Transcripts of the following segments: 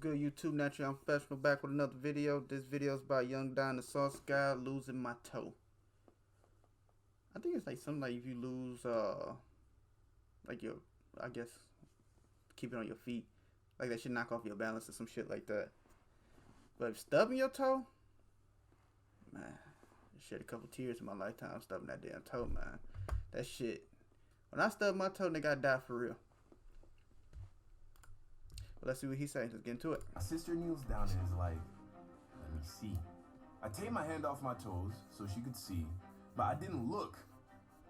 good, YouTube? Naturally Unprofessional back with another video. This video is by Young Don the Sauce Guy losing my toe. I think it's like something like if you lose, like your, I guess, keep it on your feet. Like that should knock off your balance or some shit like that. But if stubbing your toe, man, I shed a couple tears in my lifetime stubbing that damn toe, man. That shit. When I stubbed my toe, nigga, I died for real. But let's see what he's saying. Let's get into it. My sister kneels down and is like, let me see. I take my hand off my toes so she could see, but I didn't look.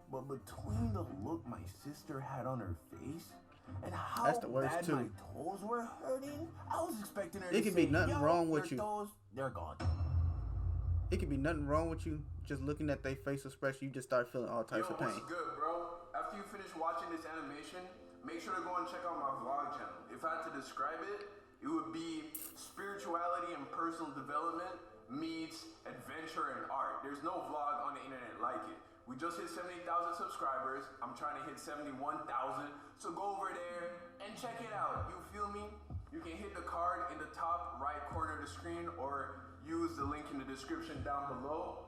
But between the look my sister had on her face and how That's the worst bad too. my toes were hurting, I was expecting her It to could say, be nothing wrong with you. Toes, they're gone. It could be nothing wrong with you. Just looking at their face expression, you just start feeling all types of pain. What's good, bro? After you finish watching this animation, make sure to go and check out my vlog channel. If I had to describe it, it would be spirituality and personal development meets adventure and art. There's no vlog on the internet like it. We just hit 70,000 subscribers. I'm trying to hit 71,000. So go over there and check it out. You feel me? You can hit the card in the top right corner of the screen or use the link in the description down below.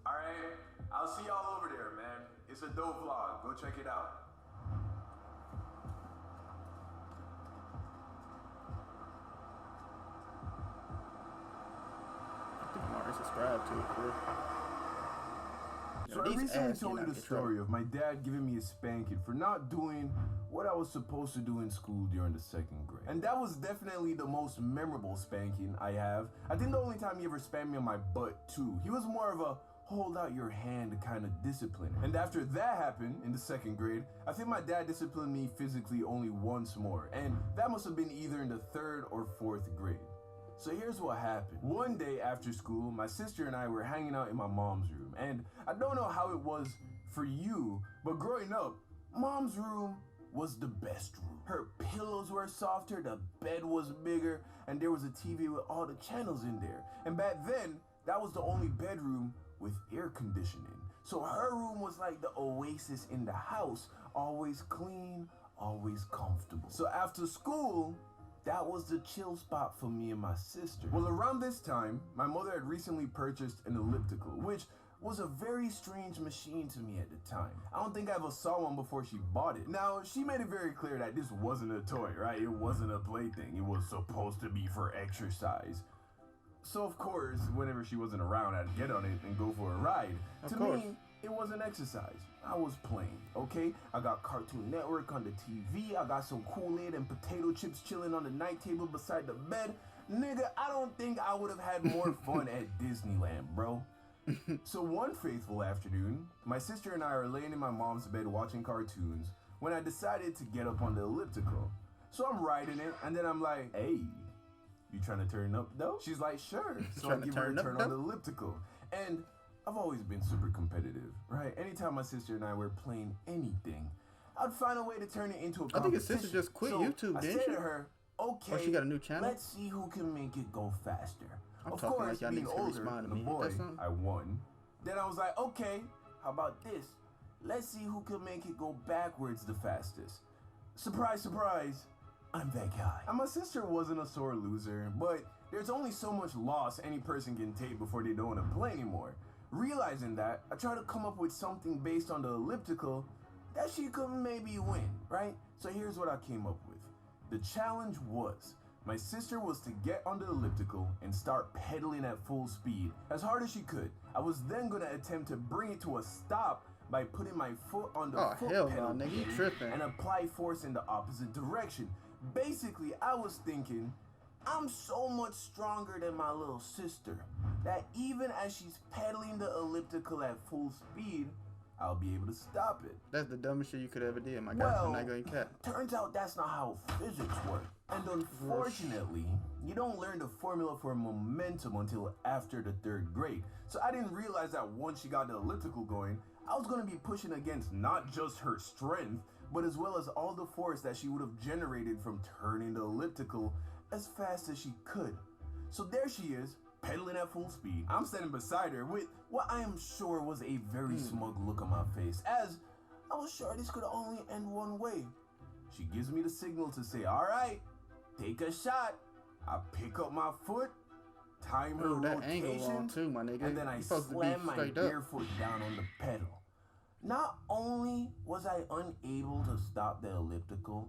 All right, I'll see y'all over there, man. It's a dope vlog. Go check it out. I think I'm already subscribed to it, bro. So I recently told you the story of my dad giving me a spanking for not doing what I was supposed to do in school during the second grade. And that was definitely the most memorable spanking I have. I think the only time he ever spanked me on my butt too. He was more of a hold out your hand kind of discipline. And after that happened in the second grade, I think my dad disciplined me physically only once more. And that must have been either in the third or fourth grade. So here's what happened. One day after school, my sister and I were hanging out in my mom's room. And I don't know how it was for you, but growing up, mom's room was the best room. Her pillows were softer, the bed was bigger, and there was a TV with all the channels in there. And back then, that was the only bedroom with air conditioning. So her room was like the oasis in the house, always clean, always comfortable. So after school, that was the chill spot for me and my sister. Well, around this time, my mother had recently purchased an elliptical, which was a very strange machine to me at the time. I don't think I ever saw one before she bought it. Now, she made it very clear that this wasn't a toy, right? It wasn't a plaything. It was supposed to be for exercise. So of course, whenever she wasn't around, I'd get on it and go for a ride. To me, it wasn't exercise. I was playing, okay? I got Cartoon Network on the TV. I got some Kool-Aid and potato chips chilling on the night table beside the bed. Nigga, I don't think I would have had more fun at Disneyland, bro. So one faithful afternoon, my sister and I are laying in my mom's bed watching cartoons when I decided to get up on the elliptical. So I'm riding it, and then I'm like, hey, you trying to turn up though? She's like, sure. So I give her a turn on the elliptical. And I've always been super competitive, right? Anytime my sister and I were playing anything, I'd find a way to turn it into a competition. I think his sister just quit YouTube, didn't she? I said to her, okay, or she got a new channel? Let's see who can make it go faster. I'm of talking course, like being older than than the boy, I won. Then I was like, okay, how about this? Let's see who can make it go backwards the fastest. Surprise, surprise, I'm that guy. And my sister wasn't a sore loser, but there's only so much loss any person can take before they don't want to play anymore. Realizing that, I tried to come up with something based on the elliptical that she could maybe win, right? So here's what I came up with. The challenge was, my sister was to get on the elliptical and start pedaling at full speed, as hard as she could. I was then going to attempt to bring it to a stop by putting my foot on the foot pedal and apply force in the opposite direction. Basically, I was thinking, I'm so much stronger than my little sister that even as she's pedaling the elliptical at full speed, I'll be able to stop it. That's the dumbest shit you could ever do, my guy. I'm not going to cap. Turns out that's not how physics work. And unfortunately, you don't learn the formula for momentum until after the third grade. So I didn't realize that once she got the elliptical going, I was going to be pushing against not just her strength, but as well as all the force that she would have generated from turning the elliptical as fast as she could. So there she is, pedaling at full speed. I'm standing beside her with what I am sure was a very smug look on my face, as I was sure this could only end one way. She gives me the signal to say, all right, take a shot. I pick up my foot, time her Ooh, that rotation, angle wrong too, my nigga. and then I slam my bare foot down on the pedal. Not only was I unable to stop the elliptical,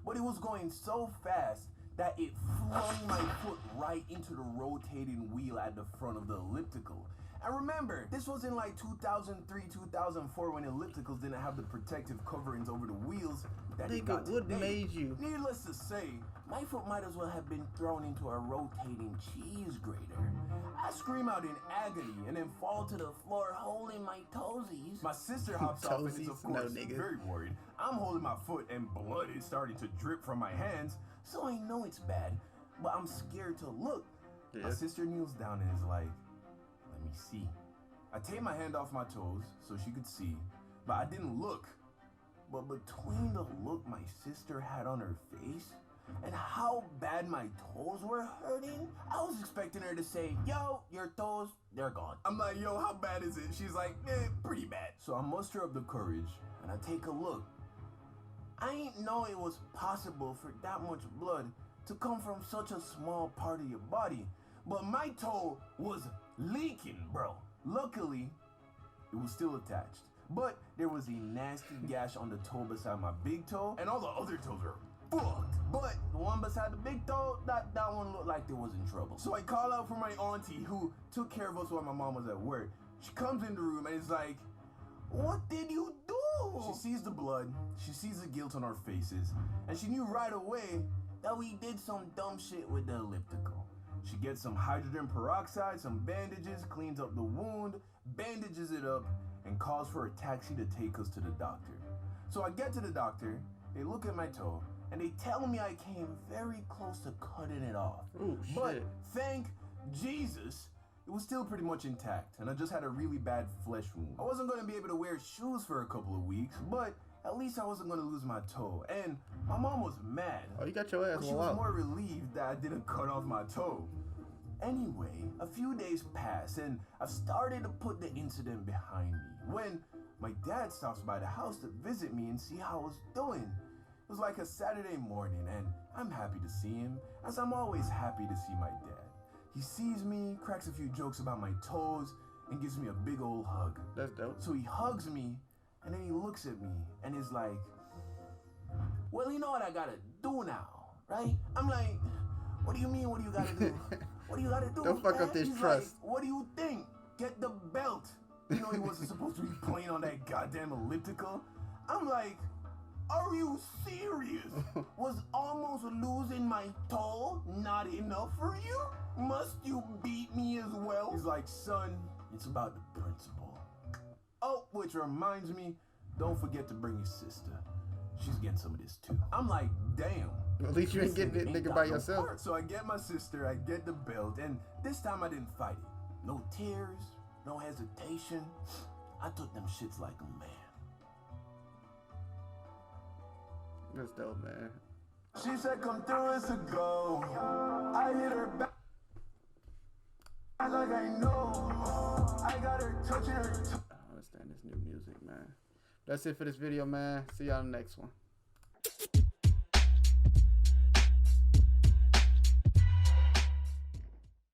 but it was going so fast that it flung my foot right into the rotating wheel at the front of the elliptical. And remember, this was in like 2003, 2004 when ellipticals didn't have the protective coverings over the wheels that it got what today. made you? Needless to say, my foot might as well have been thrown into a rotating cheese grater. I scream out in agony and then fall to the floor holding my toesies. My sister hops off and is of course very worried. I'm holding my foot and blood is starting to drip from my hands, so I know it's bad, but I'm scared to look. Yeah. My sister kneels down and is like, let me see. I take my hand off my toes so she could see, but I didn't look. But between the look my sister had on her face and how bad my toes were hurting, I was expecting her to say, yo, your toes, they're gone. I'm like, yo, how bad is it? She's like, pretty bad. So I muster up the courage and I take a look. I ain't know it was possible for that much blood to come from such a small part of your body, but my toe was leaking, bro. Luckily, it was still attached, but there was a nasty gash on the toe beside my big toe, and all the other toes are fucked. But the one beside the big toe, that one looked like it was in trouble. So I call out for my auntie who took care of us while my mom was at work. She comes in the room and is like, what did you do? She sees the blood, she sees the guilt on our faces, and she knew right away that we did some dumb shit with the elliptical. She gets some hydrogen peroxide, some bandages, cleans up the wound, bandages it up, and calls for a taxi to take us to the doctor. So I get to the doctor, they look at my toe, and they tell me I came very close to cutting it off. Ooh, but shit. thank Jesus, it was still pretty much intact, and I just had a really bad flesh wound. I wasn't going to be able to wear shoes for a couple of weeks, but at least I wasn't going to lose my toe. And my mom was mad. Oh, you got your ass but she was more relieved that I didn't cut off my toe. Anyway, a few days pass, and I've started to put the incident behind me when my dad stops by the house to visit me and see how I was doing. It was like a Saturday morning, and I'm happy to see him, as I'm always happy to see my dad. He sees me, cracks a few jokes about my toes, and gives me a big old hug. That's dope. So he hugs me, and then he looks at me, and is like, well, you know what I gotta do now, right? I'm like, what do you mean, what do you gotta do? What do you gotta do? Don't fuck up this trust. Like, what do you think? Get the belt. You know he wasn't supposed to be playing on that goddamn elliptical. I'm like, are you serious? Was almost losing my toe not enough for you? Must you beat me as well? He's like, son, it's about the principle. Oh, which reminds me, don't forget to bring your sister. She's getting some of this too. I'm like, damn. At least you ain't getting it nigga by yourself. So I get my sister, I get the belt, and this time I didn't fight it. No tears, no hesitation. I took them shits like a man. That's dope, man. She said, come through, it's a go. I hit her back like I know. I got her touching her. I don't understand this new music, man. That's it for this video, man. See y'all in the next one.